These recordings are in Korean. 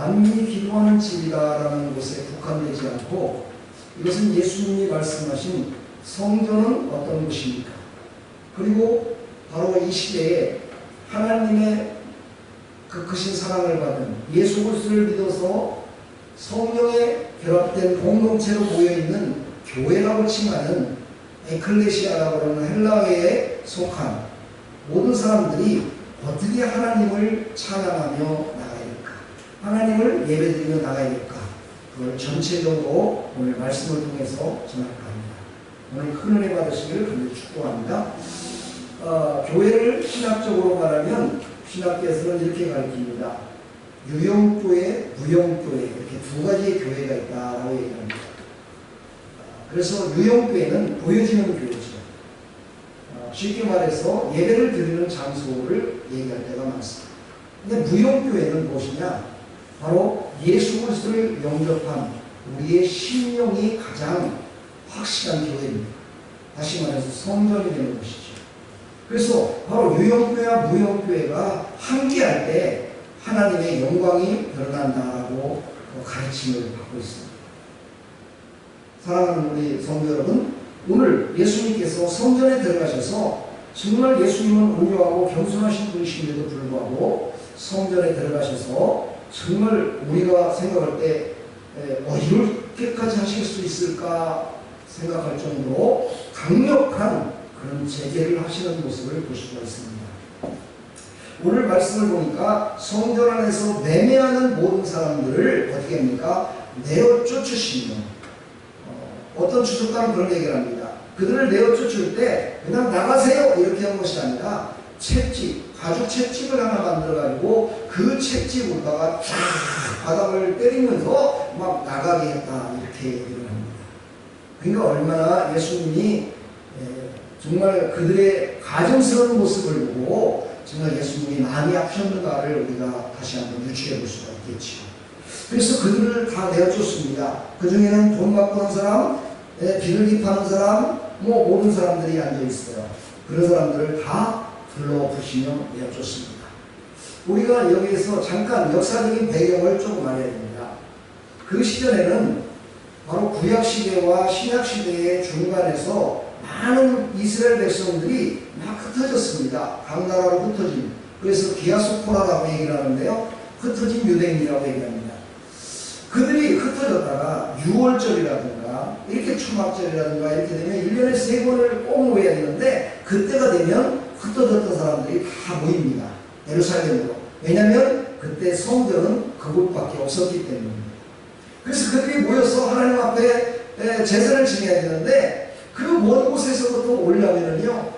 만민이 기도하는 집이다라는 곳에 국한되지 않고 이것은 예수님이 말씀하신 성전은 어떤 곳입니까? 그리고 바로 이 시대에 하나님의 그 크신 사랑을 받은 예수 그리스도를 믿어서 성령에 결합된 공동체로 모여있는 교회라고 칭하는 에클레시아라고 하는 헬라어에 속한 모든 사람들이 어떻게 하나님을 찬양하며 나가야 될까? 하나님을 예배드리며 나가야 될까? 그걸 전체적으로 오늘 말씀을 통해서 전할까 합니다. 오늘 큰 은혜 받으시기를 간절히 축복합니다. 교회를 신학적으로 말하면 신학계에서는 이렇게 가르칩니다. 유형교회, 무형교회 이렇게 두 가지의 교회가 있다라고 얘기합니다. 그래서 유형교회는 보여지는 교회죠. 쉽게 말해서 예배를 드리는 장소를 얘기할 때가 많습니다. 근데 무형교회는 무엇이냐? 바로 예수 그리스도를 영접한 우리의 심령이 가장 확실한 교회입니다. 다시 말해서 성전이 되는 것이죠. 그래서 바로 유형교회와 무형교회가 함께할 때 하나님의 영광이 드러난다라고 가르침을 받고 있습니다. 사랑하는 우리 성도 여러분, 오늘 예수님께서 성전에 들어가셔서 정말 예수님은 온유하고 겸손하신 분이신데도 불구하고 성전에 들어가셔서 정말 우리가 생각할 때 이렇게까지 하실 수 있을까 생각할 정도로 강력한 그런 제재를 하시는 모습을 볼 수가 있습니다. 오늘 말씀을 보니까 성전 안에서 매매하는 모든 사람들을 어떻게 합니까? 내어 쫓으시며 어떤 추적가는 그런 얘기를 합니다. 그들을 내어 쫓을 때 그냥 나가세요 이렇게 한 것이 아니라 채찍, 가죽 채찍을 하나 만들어가지고 그 채찍으로다가 쫙 바닥을 때리면서 막 나가게 했다 이렇게 얘기를 합니다. 그러니까 얼마나 예수님이 정말 그들의 가증스러운 모습을 보고 정말 예수님이 마음이 아프셨는가를 우리가 다시 한번 유추해 볼 수가 있겠죠. 그래서 그들을 다 내어줬습니다. 그 중에는 돈 갖고 온 사람, 비둘기 파는 사람, 모든 사람들이 앉아 있어요. 그런 사람들을 다 불러부시며 내어줬습니다. 우리가 여기에서 잠깐 역사적인 배경을 조금 알아야 됩니다. 그 시절에는 바로 구약시대와 신약시대의 중간에서 많은 이스라엘 백성들이 막 흩어졌습니다. 각 나라로 흩어진. 그래서 디아스포라라고 얘기를 하는데요. 흩어진 유대인이라고 얘기합니다. 그들이 흩어졌다가 6월절이라든가 이렇게 초막절이라든가 이렇게 되면 1년에 3번을 꼭 모여야 되는데 그때가 되면 흩어졌던 사람들이 다 모입니다. 예루살렘으로. 왜냐하면 그때 성전은 그곳밖에 없었기 때문입니다. 그래서 그들이 모여서 하나님 앞에 제사를 지내야 되는데 그 먼 곳에서부터 오려면은요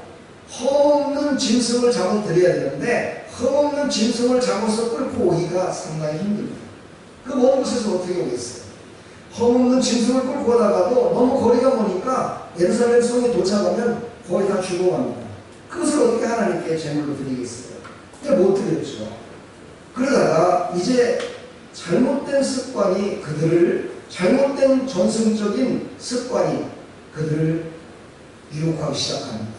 험없는 짐승을 잡아 드려야 되는데 험없는 짐승을 잡아서 끌고 오기가 상당히 힘듭니다. 그 먼 곳에서 어떻게 오겠어요? 험없는 짐승을 끌고 오다가도 너무 거리가 머니까 예루살렘 성에 도착하면 거의 다 죽어갑니다. 그것을 어떻게 하나님께 제물로 드리겠어요? 근데 못 드렸죠. 그러다가 이제 잘못된 습관이 잘못된 전승적인 습관이 그들을 유혹하기 시작합니다.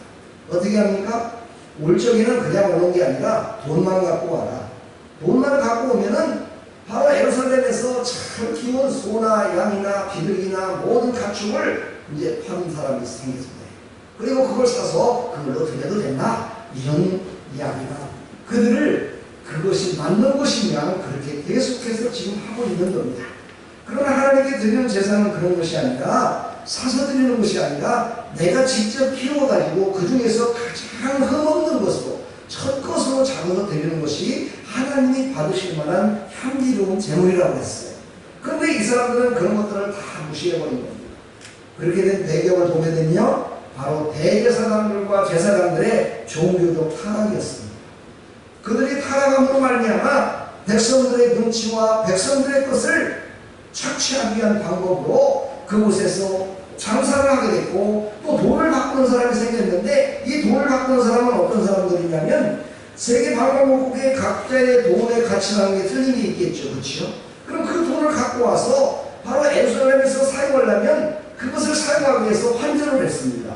어떻게 합니까? 올 적에는 그냥 오는 게 아니라 돈만 갖고 와라. 돈만 갖고 오면은 바로 예루살렘에서 잘 키운 소나 양이나 비둘기나 모든 가축을 이제 파는 사람이 생겼습니다. 그리고 그걸 사서 그걸로 드려도 된다. 이런 이야기가 그들을 그것이 맞는 것이냐 그렇게 계속해서 지금 하고 있는 겁니다. 그러나 하나님께 드리는 제사는 그런 것이 아니라 사서 드리는 것이 아니라 내가 직접 키워가지고 그 중에서 가장 흠없는 것으로 첫 것으로 잡아서 드리는 것이 하나님이 받으실 만한 향기로운 제물이라고 했어요. 그런데 이 사람들은 그런 것들을 다 무시해버린 겁니다. 그렇게 된 배경을 보게 되면 바로 대제사장들과 제사장들의 종교적 타락이었습니다. 그들이 타락함으로 말미암아 백성들의 눈치와 백성들의 것을 착취하기 위한 방법으로 그곳에서 장사를 하게 됐고 또 돈을 바꾸는 사람이 생겼는데 이 돈을 바꾸는 사람은 어떤 사람들이냐면 세계 방방곡곡에 각자의 돈의 가치라는 게 틀림이 있겠죠. 그렇죠? 그럼 그 돈을 갖고 와서 바로 예루살렘에서 사용하려면 그것을 사용하기 위해서 환전을 했습니다.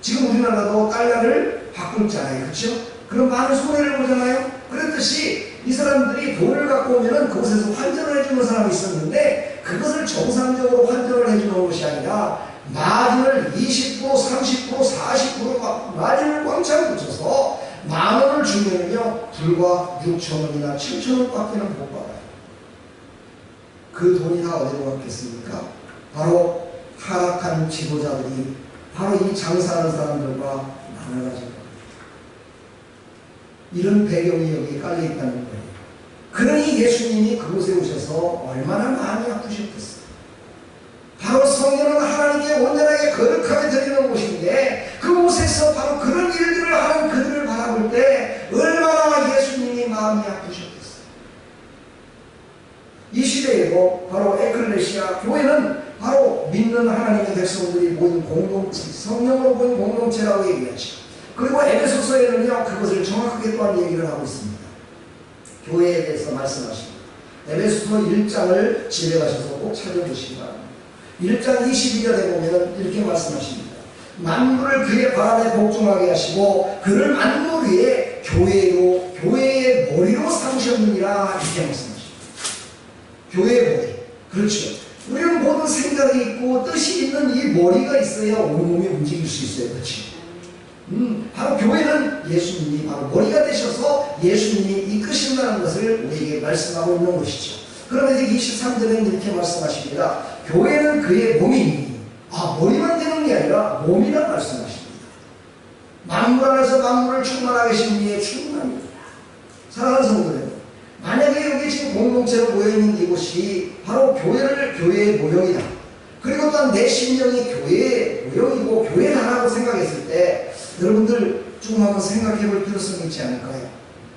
지금 우리나라도 달러를 바꾸잖아요. 그렇죠? 그럼 많은 손해를 보잖아요. 그랬듯이 이 사람들이 돈을 갖고 오면은 그곳에서 환전을 해주는 사람이 있었는데 그것을 정상적으로 환전을 해주는 것이 아니라 마진을 20%, 30%, 40% 마진을 꽝창 붙여서 10,000원을 주면은요 불과 6,000원이나 7,000원밖에는 못 받아요. 그 돈이 다 어디로 갔겠습니까? 바로 타락한 지도자들이 바로 이 장사하는 사람들과 나눠가지고 이런 배경이 여기 깔려있다는 거예요. 그러니 예수님이 그곳에 오셔서 얼마나 마음이 아프셨겠어요. 바로 성전은 하나님께 온전하게 거룩하게 드리는 곳인데 그곳에서 바로 그런 일들을 하는 그들을 바라볼 때 얼마나 예수님이 마음이 아프셨겠어요. 이 시대에도 바로 에클레시아 교회는 바로 믿는 하나님의 백성들이 모인 공동체, 성령으로 모인 공동체라고 얘기하죠. 그리고 에베소서에는요 그것을 정확하게 또한 얘기를 하고 있습니다. 교회에 대해서 말씀하십니다. 에베소서 1장을 집에 가셔서 꼭 찾아보시기 바랍니다. 1장 22절에 보면 이렇게 말씀하십니다. 만물을 그의 발 안에 복종하게 하시고 그를 만물 위에 교회의 머리로 삼으셨느니라 이렇게 말씀하십니다. 교회의 머리. 그렇죠. 우리는 모든 생각이 있고 뜻이 있는 이 머리가 있어야 온몸이 움직일 수 있어요. 그렇지? 바로 교회는 예수님이 바로 머리가 되셔서 예수님이 이끄신다는 것을 우리에게 말씀하고 있는 것이죠. 그러면 이제 23절에는 이렇게 말씀하십니다. 교회는 그의 몸이니 머리만 되는 게 아니라 몸이라 말씀하십니다. 만물 안에서 만물을 충만하게 하신 이의 충만입니다. 사랑하는 성도들, 만약에 여기 지금 공동체로 모여있는 이곳이 바로 교회의 모형이다. 그리고 또한 내 심령이 교회의 모형이고 교회다라고 생각했을 때 여러분들 조금 한번 생각해 볼 필요성이 있지 않을까요?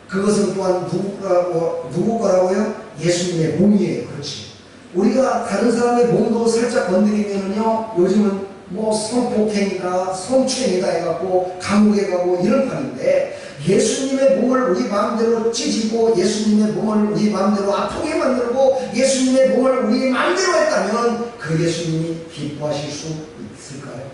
그것은 또한 누구 거라고요? 예수님의 몸이에요. 그렇지. 우리가 다른 사람의 몸도 살짝 건드리면은요, 요즘은 뭐 성폭행이다, 성추행이다 해갖고 감옥에 가고 이런 판인데, 예수님의 몸을 우리 마음대로 찢고 예수님의 몸을 우리 마음대로 아프게 만들고 예수님의 몸을 우리 마음대로 했다면 그 예수님이 기뻐하실 수 있을까요?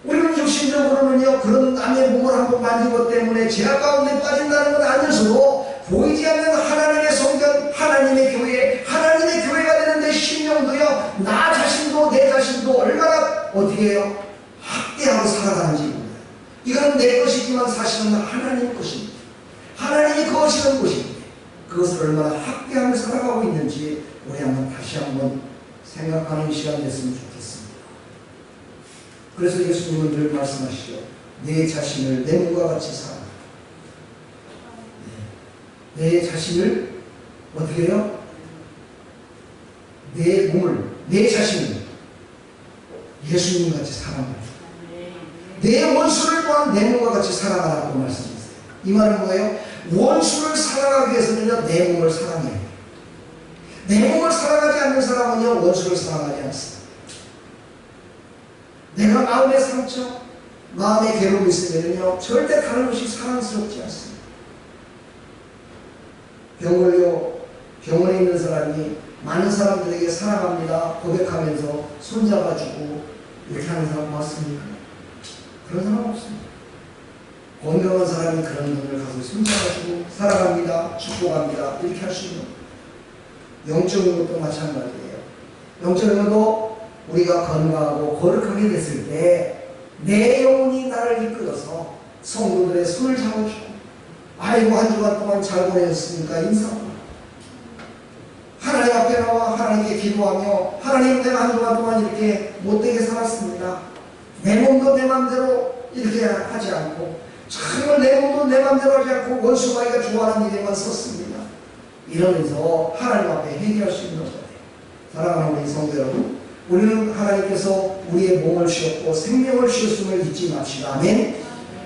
우리는 육신적으로는요 그런 남의 몸을 한번 만진 것 때문에 죄악 가운데 빠진다는 건 아니어서도 보이지 않는 하나님의 성전, 하나님의 교회가 되는 내 심령도요 나 자신도 내 자신도 얼마나 어떻게 해요? 학대하고 살아가는지 몰라요. 이건 내 것이지만 사실은 하나님 것입니다. 하나님이 거하시는 것입니다. 그것을 얼마나 학대하며 살아가고 있는지 우리 다시 한번 생각하는 시간 됐으면 좋겠습니다. 그래서 예수님은 늘 말씀하시죠. 내 자신을 내 몸과 같이 살아. 내 자신을 어떻게 해요? 내 몸을, 내 자신을 예수님 같이 사랑합니다. 내 원수를 또한 내 몸과 같이 사랑하라고 말씀했어요. 이 말은 뭐예요? 원수를 사랑하기 위해서는요, 내 몸을 사랑해야 해요. 내 몸을 사랑하지 않는 사람은요, 원수를 사랑하지 않습니다. 내가 마음의 상처, 마음의 괴로움이 있으면요, 절대 다른 것이 사랑스럽지 않습니다. 병원에 있는 사람이 많은 사람들에게 사랑합니다 고백하면서 손잡아주고 이렇게 하는 사람 봤습니까? 그런 사람 없습니다. 건강한 사람이 그런 분을 가서 손잡아주고 사랑합니다, 축복합니다 이렇게 할 수 있는 영적인 것도 마찬가지예요. 영적인 것도 우리가 건강하고 거룩하게 됐을 때 내 영혼이 나를 이끌어서 성도들의 손을 잡아주고 아이고 한 주간 동안 잘 보내셨습니까? 인사하고 하나님 앞에 나와 하나님께 기도하며 하나님 내가 한 주간 동안 이렇게 못되게 살았습니다. 내 몸도 내 맘대로 이렇게 하지 않고 정말 내 몸도 내 맘대로 하지 않고 원수마귀가 좋아하는 일에만 썼습니다. 이러면서 하나님 앞에 회개할 수 있는 거예요. 사랑하는 우리 성도 여러분, 우리는 하나님께서 우리의 몸을 주셨고 생명을 주셨음을 잊지 맙시다. 아멘.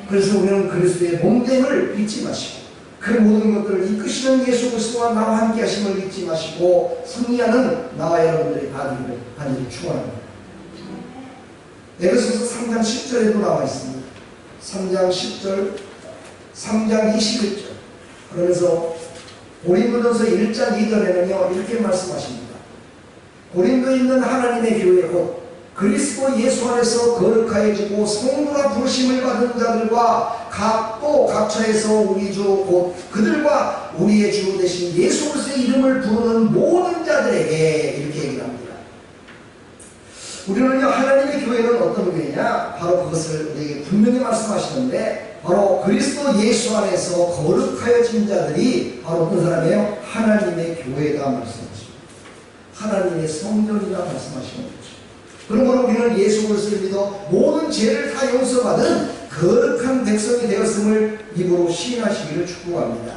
그래서 우리는 그리스도의 몸됨을 잊지 마시고 그 모든 것들을 이끄시는 예수 그리스도와 나와 함께 하심을 잊지 마시고 승리하는 나와 여러분들이 되기를 간절히 축원합니다. 에베소서 3장 10절에도 나와 있습니다. 3장 10절, 3장 21절. 그러면서 고린도전서 1장 2절에는요 이렇게 말씀하십니다. 고린도에 있는 하나님의 교회 곧 그리스도 예수 안에서 거룩하여지고 성도라 부르심을 받은 자들과 또 각처에서 우리 주 곧 그들과 우리의 주 되신 예수 그리스도의 이름을 부르는 모든 자들에게 이렇게 얘기를 합니다. 우리는요, 하나님의 교회는 어떤 교회냐? 바로 그것을 우리에게 분명히 말씀하시는데, 바로 그리스도 예수 안에서 거룩하여진 자들이 바로 어떤 사람이에요? 하나님의 교회다 말씀하십니다. 하나님의 성전이라 말씀하시는 거죠. 그러므로 우리는 예수 그리스도를 믿어 모든 죄를 다 용서받은 거룩한 백성이 되었음을 입으로 시인하시기를 축복합니다.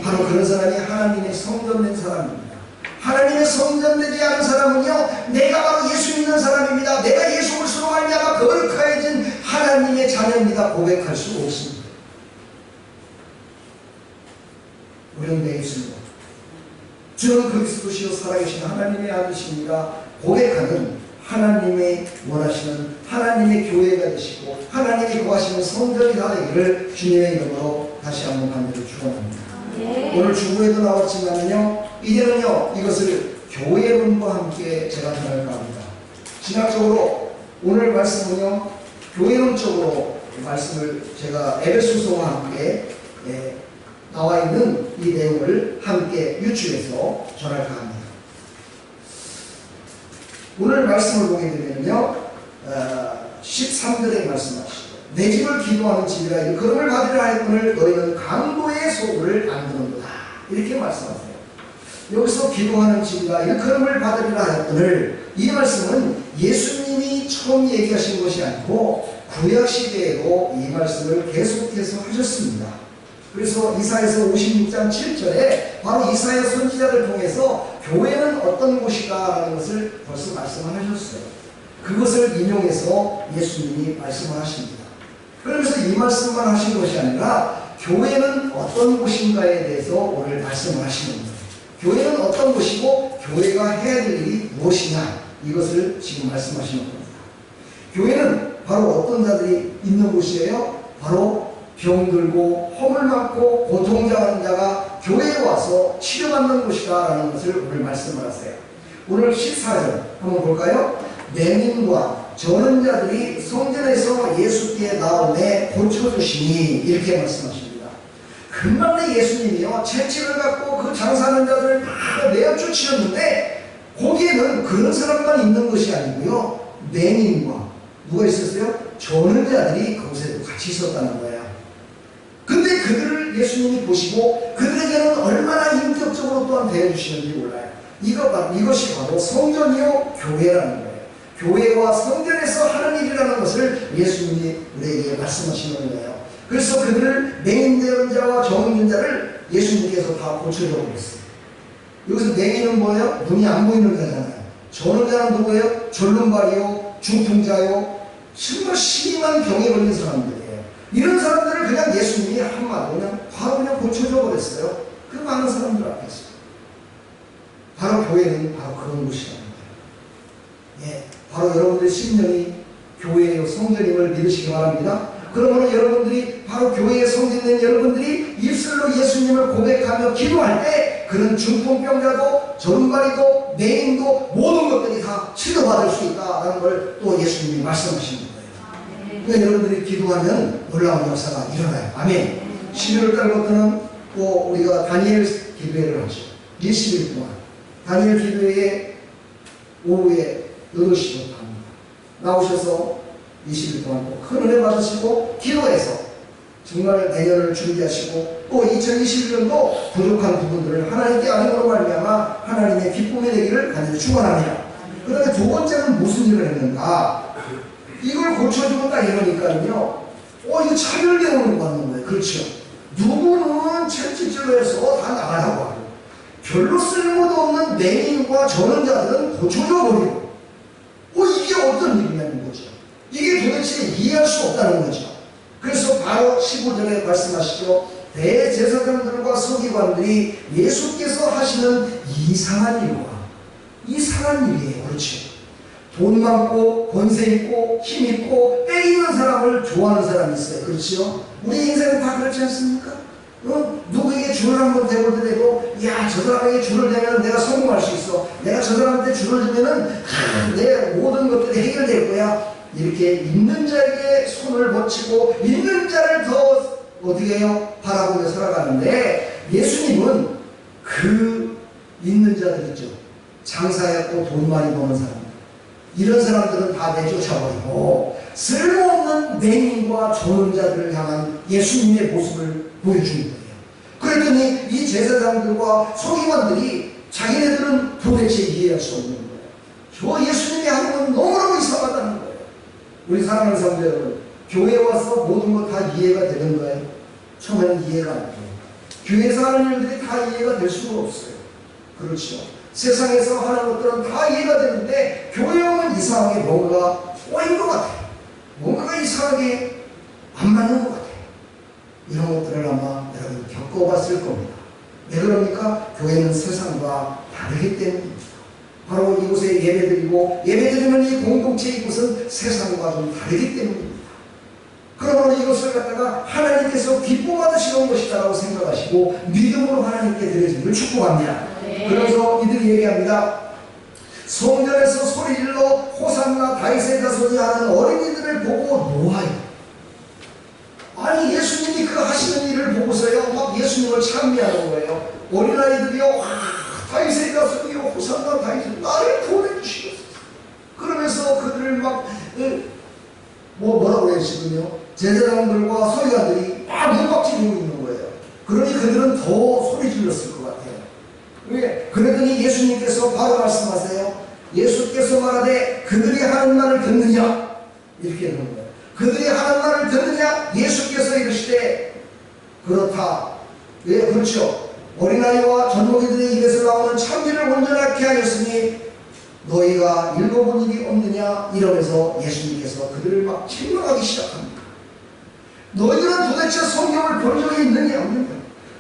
바로 그런 사람이 하나님의 성전된 사람입니다. 하나님의 성전되지 않은 사람은요, 내가 바로 예수 믿는 사람입니다, 내가 예수 그리스도로 말미암아 거룩하여진 하나님의 자녀입니다 고백할 수 없습니다. 우리는 내 예수입니다, 주는 그리스도시요 살아계신 하나님의 아들이십니다 고백하는 하나님의 원하시는 하나님의 교회가 되시고 하나님이 구하시는 성전이 다 되기를 주님의 이름으로 다시 한번 간절히 축원합니다. 오늘 주부에도 나왔지만요, 이제는요 이것을 교회론과 함께 제가 전할까 합니다. 신학적으로 오늘 말씀은요 교회론적으로 말씀을 제가 에베소서와 함께 나와 있는 이 내용을 함께 유추해서 전할까 합니다. 오늘 말씀을 보게 되면요 13절에 말씀하시죠. 내 집을 기도하는 집이라 일컬음을 받으려 하였거늘 너희는 강도의 소굴을 안 두는도다 이렇게 말씀하세요. 여기서 기도하는 집이라 일컬음을 받으리라 하였거늘, 이 말씀은 예수님이 처음 얘기하신 것이 아니고 구약시대에도 이 말씀을 계속해서 하셨습니다. 그래서 이사야서 56장 7절에 바로 이사야 선지자를 통해서 교회는 어떤 곳이다 라는 것을 벌써 말씀을 하셨어요. 그것을 인용해서 예수님이 말씀을 하십니다. 그러면서 이 말씀만 하신 것이 아니라 교회는 어떤 곳인가에 대해서 오늘 말씀을 하시는 거예요. 교회는 어떤 곳이고 교회가 해야 될 일이 무엇이냐, 이것을 지금 말씀하시는 겁니다. 교회는 바로 어떤 자들이 있는 곳이에요? 바로 병들고 허물 많고 고통당하는 자가 교회에 와서 치료받는 곳이다 라는 것을 오늘 말씀을 하세요. 오늘 14절 한번 볼까요? 맹인과 저는 자들이 성전에서 예수께 나오매 고쳐주시니 이렇게 말씀하십니다. 금방 예수님이요 채찍을 갖고 그 장사하는 자들을 다 내어쫓 치셨는데 거기에는 그런 사람만 있는 것이 아니고요, 맹인과 누가 있었어요? 저는 자들이 그곳에도 같이 있었다는 거예요. 근데 그들을 예수님이 보시고 그들에게는 얼마나 인격적으로 또한 대해주시는지 몰라요. 이것이 바로 성전이요 교회라는 거예요. 교회와 성전에서 하는 일이라는 것을 예수님이 우리에게 말씀하시는 거예요. 그래서 그들을 맹인된 자와 정인된 자를 예수님께서 다 고쳐줘 버렸어요. 여기서 맹인은 뭐예요? 눈이 안 보이는 자잖아요. 저는 자는 누구예요? 졸름발이요, 중풍자요, 정말 심한 병에 걸린 사람들이에요. 이런 사람들을 그냥 예수님이 한마디로 그냥 바로 그냥 고쳐줘 버렸어요. 그 많은 사람들 앞에서. 바로 교회는 바로 그런 곳이라는 거예요. 예, 바로 여러분들의 심령이 교회의 성전임을 믿으시기 바랍니다. 그러면 여러분들이 바로 교회의 성전된 여러분들이 입술로 예수님을 고백하며 기도할 때 그런 중풍병자도 저른발이도 맹인도 모든 것들이 다 치료받을 수 있다는 걸 또 예수님이 말씀하신 거예요. 그러니까 여러분들이 기도하면 놀라운 역사가 일어나요. 아멘. 11월 달부터는 또 우리가 다니엘 기도회를 하죠. 20일 동안 다니엘 기도회에 오후에 8시부터 합니다. 나오셔서 20일 동안 또 큰 은혜 받으시고 기도해서 정말 내년을 준비하시고 또 2021년도 부족한 부분들을 하나님께 아뢰므로 말미암아 하나님의 기쁨이 되기를 간절히 축원합니다. 그 다음에 두 번째는 무슨 일을 했는가? 이걸 고쳐주고 딱 이러니까요, 이거 차별대우를 받는 거예요. 그렇죠? 누구는 채찍질로 해서 다 나가라고 하고 별로 쓸모도 없는 맹인과 전원자들은 고쳐줘 버리고 이게 어떤 일이냐는 거죠. 이게 도대체 이해할 수 없다는 거죠. 그래서 바로 15절에 말씀하시죠. 대제사장들과 서기관들이 예수께서 하시는 이상한 일이에요. 그렇죠? 돈 많고 권세 있고 힘 있고 때 있는 사람을 좋아하는 사람이 있어요. 그렇죠? 우리 인생은 다 그렇지 않습니까? 누구에게 줄을 한번 대보더라도 야, 저 사람에게 줄을 대면 내가 성공할 수 있어. 내가 저 사람한테 줄을 주면은 내 모든 것들이 해결될 거야. 이렇게 있는 자에게 손을 거치고 있는 자를 더 어떻게 해요? 바라보며 살아가는데, 예수님은 그 있는 자들 있죠. 장사했고 돈 많이 버는 사람들, 이런 사람들은 다 내쫓아버리고 쓸모없는 맹인과 조는 자들을 향한 예수님의 모습을 보여주는 거예요. 그랬더니 이 제사장들과 서기관들이 자기네들은 도대체 이해할 수 없는 거예요. 저 예수님이 하는 건 너무너무 이상하다는 거예요. 우리 사랑하는 성도 여러분, 교회에 와서 모든 것 다 이해가 되는 거예요? 처음에는 이해가 안 돼요. 교회에서 하는 일들이 다 이해가 될 수가 없어요. 그렇죠. 세상에서 하는 것들은 다 이해가 되는데 교회 오면 이상하게 뭔가가 꼬인 것 같아요. 뭔가가 이상하게 안 맞는 것 같아요. 이런 것들을 아마 여러분 겪어봤을 겁니다. 왜 그럽니까? 교회는 세상과 다르기 때문입니다. 바로 이곳에 예배드리고 예배드리는 이 공동체 이곳은 세상과 좀 다르기 때문입니다. 그러므로 이것을 갖다가 하나님께서 기뻐 받으시는 것이다라고 생각하시고 믿음으로 하나님께 드려지기를 축복합니다. 그래서 이들이 얘기합니다. 성전에서 소리질러 호산나 다윗의 자손이 하는 어린이들을 보고 노하여. 아니 예수님이 그 하시는 일을 보고서요 막 예수님을 찬미하는 거예요. 어린아이들이요, 와 다윗의 자손이요 호산나 다윗 나를 보내주시겠어. 그러면서 그들을 막 뭐라고 해요 지금요? 제사장들과 서기관들이 막 눈박질하고 있는 거예요. 그러니 그들은 더 소리 질렀을 것 같아요. 왜? 그러더니 예수님께서 바로 말씀하세요. 예수께서 말하되 그들이 하는 말을 듣느냐? 이렇게 하는 거예요. 그들이 하는 말을 듣느냐? 예수께서 이르시되 그렇다. 왜? 그렇죠. 어린아이와 전복이들의 입에서 나오는 참기를 온전하게 하였으니 너희가 읽어본 일이 없느냐? 이러면서 예수님께서 그들을 막 책망하기 시작합니다. 너희들은 도대체 성경을 본 적이 있느냐 없느냐?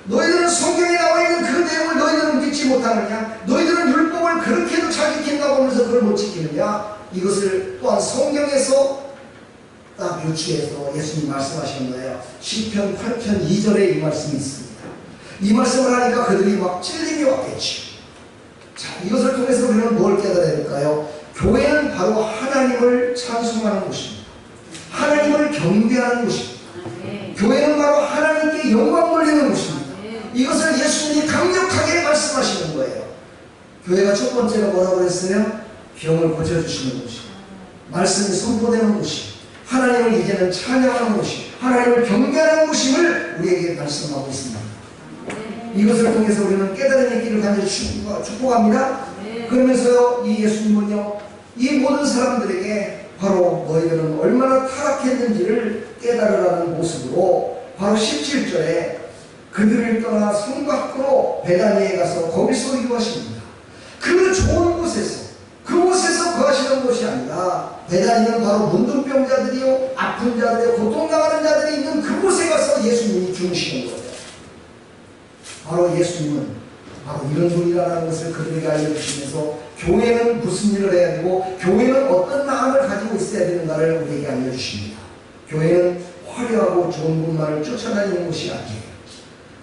너희들은 성경에 나와 있는 그 내용을 너희들은 믿지 못하느냐? 너희들은 율법을 그렇게도 잘 지킨다고 하면서 그걸 못 지키느냐? 이것을 또한 성경에서 딱 유추해서 예수님 말씀하시는 거예요. 시편 8편 2절에 이 말씀이 있습니다. 이 말씀을 하니까 그들이 막 찔림이 왔겠죠. 자, 이것을 통해서 우리는 뭘 깨달아야 될까요? 교회는 바로 하나님을 찬송하는 곳입니다. 하나님을 경배하는 곳입니다. 교회는 바로 하나님께 영광 돌리는 곳입니다. 이것을 예수님이 강력하게 말씀하시는 거예요. 교회가 첫 번째가 뭐라고 했어요? 병을 고쳐주시는 곳이에요. 말씀이 선포되는 곳이에요. 하나님을 이제는 찬양하는 곳이, 하나님을 경배하는 곳임을 우리에게 말씀하고 있습니다. 이것을 통해서 우리는 깨달은 길을 간절히 축복합니다. 그러면서 이 예수님은요, 이 모든 사람들에게 바로 너희들은 얼마나 타락했는지를 깨달으라는 모습으로 바로 17절에 그들을 떠나 성 밖으로 베다니에 가서 거기서 기도하십니다. 그 좋은 곳에서, 그곳에서 거하시는 곳이 아니라 베다니는 바로 문둥병자들이요, 아픈 자들이요, 고통당하는 자들이 있는 그곳에 가서 예수님이 주무시는 거예요. 바로 예수님은 바로 이런 분이라는 것을 그들에게 알려주시면서 교회는 무슨 일을 해야 되고 교회는 어떤 마음을 가지고 있어야 되는가를 우리에게 알려주십니다. 교회는 화려하고 좋은 분만을 쫓아다니는 것이 아니에요.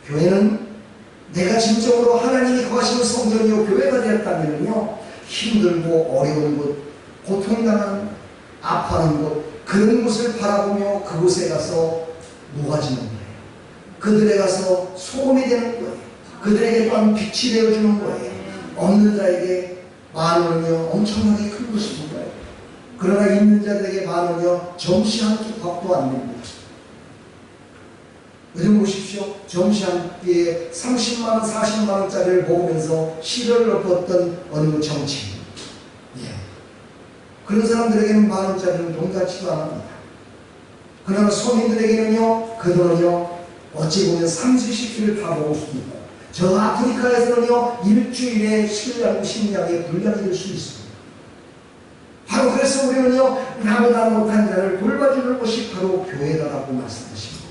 교회는 내가 진정으로 하나님이 거하시는 성전이요 교회가 되었다면요, 힘들고 어려운 곳, 고통당하는 아파하는 곳, 그런 곳을 바라보며 그곳에 가서 모아지는 거예요. 그들에 가서 소금이 되는 거예요. 그들에게 또한 빛이 되어주는 거예요. 없는 자에게 만원은요 엄청나게 큰 것입니다. 그러나 있는 자들에게 만원은요 점심 한 끼 밥도 안 됩니다. 요즘 보십시오. 점심 한 끼에 30만원 40만원짜리를 먹으면서 시를 엎었던 어느 정치인, 그런 사람들에게는 만원짜리는 돈 같지도 않습니다. 그러나 서민들에게는요 그 돈은요 어찌 보면 삼시세끼를 다 먹었습니다. 저 아프리카에서는요 일주일에 식량이 식량의 분량이 될 수 있습니다. 바로 그래서 우리는요 나보다 못한 자를 돌봐주는 것이 바로 교회다라고 말씀하십니다.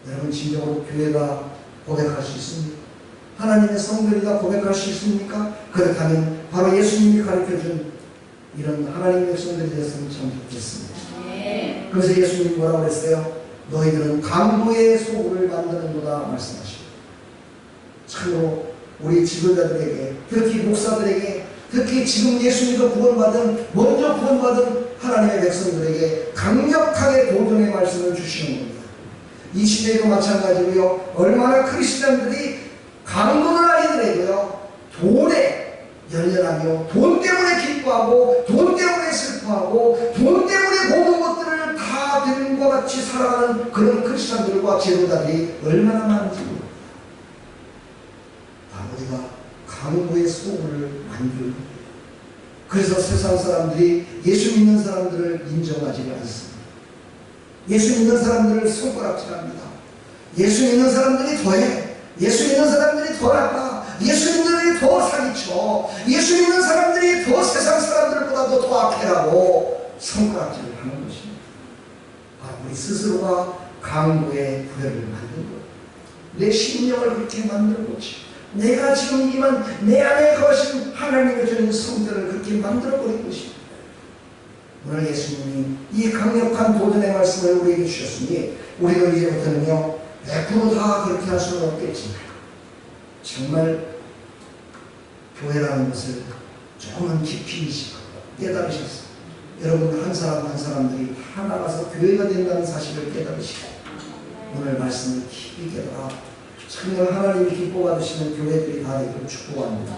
여러분 진정으로 교회가 고백할 수 있습니까? 하나님의 성전이다 고백할 수 있습니까? 그렇다면 바로 예수님이 가르쳐준 이런 하나님의 백성들이 되었으면 참 좋겠습니다. 그래서 예수님이 뭐라고 했어요? 너희들은 강도의 소굴을 만드는구나 말씀하시고, 참으로 우리 지도자들에게, 특히 목사들에게, 특히 지금 예수 믿어 구원받은, 먼저 구원받은 하나님의 백성들에게 강력하게 도전의 말씀을 주시는 겁니다. 이 시대에도 마찬가지고요. 얼마나 크리스찬들이 강도는 아니더라도요, 돈에 열렬하며 돈 때문에 기뻐하고 돈 때문에 슬퍼하고 돈 때문에 모든 것들을 다 드림과 같이 살아가는 그런 크리스찬들과 제도자들이 얼마나 많은지 모릅니다. 우리가 강도의 소굴을 만들고, 그래서 세상 사람들이 예수 믿는 사람들을 인정하지 않습니다. 예수 믿는 사람들을 손가락질합니다. 예수 믿는 사람들이 더해, 예수 믿는 사람들이 더 나빠, 예수 믿는 사람들이 더 사기쳐, 예수 믿는 사람들이 더 세상 사람들보다도 더 악해라고 손가락질을 하는 것입니다. 우리 스스로가 강도의 부여를 만든 것, 내 심령을 그렇게 만드는 거지. 내가 지금 이만 내 안에 거하신 하나님의 주는 성전을 그렇게 만들어버린 것입니다. 오늘 예수님이 이 강력한 도전의 말씀을 우리에게 주셨으니 우리도 이제부터는요 100% 다 그렇게 할 수는 없겠지만 정말 교회라는 것을 조금은 깊이 깨달으셨어요. 여러분 한 사람 한 사람들이 다 나가서 교회가 된다는 사실을 깨달으시고 오늘 말씀을 깊이 깨달아 정말 하나님이 기뻐받으시는 교회들이 다 되기를 축복합니다.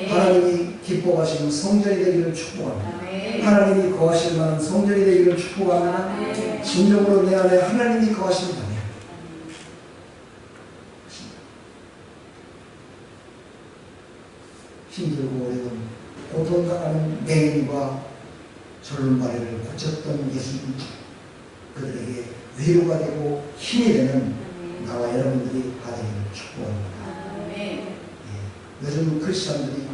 하나님이 기뻐하시는 성전이 되기를 축복합니다. 하나님이 거하실 만한 성전이 되기를 축복합니다. 진정으로 내 안에 하나님이 거하신다면 힘들고 어려운 고통당하는 맹인과 절름발이를 고쳤던 예수님, 그들에게 위로가 되고 힘이 되는 나와 여러분들이 받으기를 축복합니다. 예, 요즘 크리스찬들이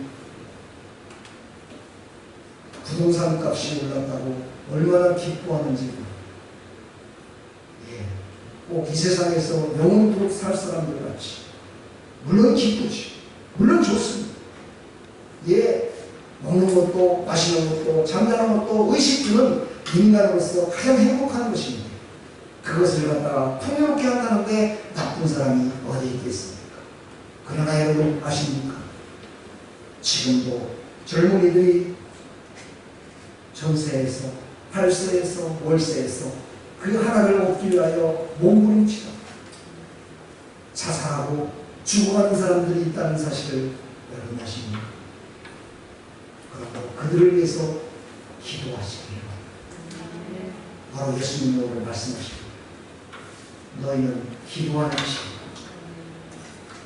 부동산 값이 올랐다고 얼마나 기뻐하는지, 예, 꼭 이 세상에서 영원토록 살 사람들 같이, 물론 기쁘지, 물론 좋습니다. 예, 먹는 것도 마시는 것도 잠자는 것도 의식 주는 인간으로서 가장 행복한 것입니다. 그것을 갖다가 풍요롭게 한다는데 나쁜 사람이 어디 있겠습니까? 그러나 여러분 아십니까? 지금도 젊은이들이 전세에서, 팔세에서, 월세에서 그 하나를 얻기 위하여 몸부림치다 자살하고 죽어가는 사람들이 있다는 사실을 여러분 아십니까? 그리고 그들을 위해서 기도하시기를 바로 예수님이 오늘 말씀하십니다. 너희는 기도하는 집,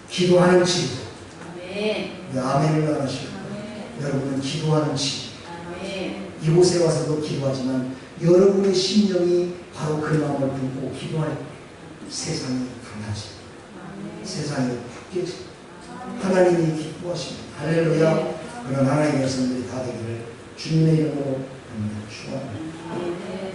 기도하는 집. 아멘을 원하시고 여러분은 기도하는 집. 이곳에 와서도 기도하지만 여러분의 심령이 바로 그 마음을 품고 기도할 때 세상이 달라지, 세상이 바뀌지, 하나님이 기뻐하십니다. 할렐루야. 그런 하나님의 백성들이 다 되기를 주님의 이름으로 축원합니다.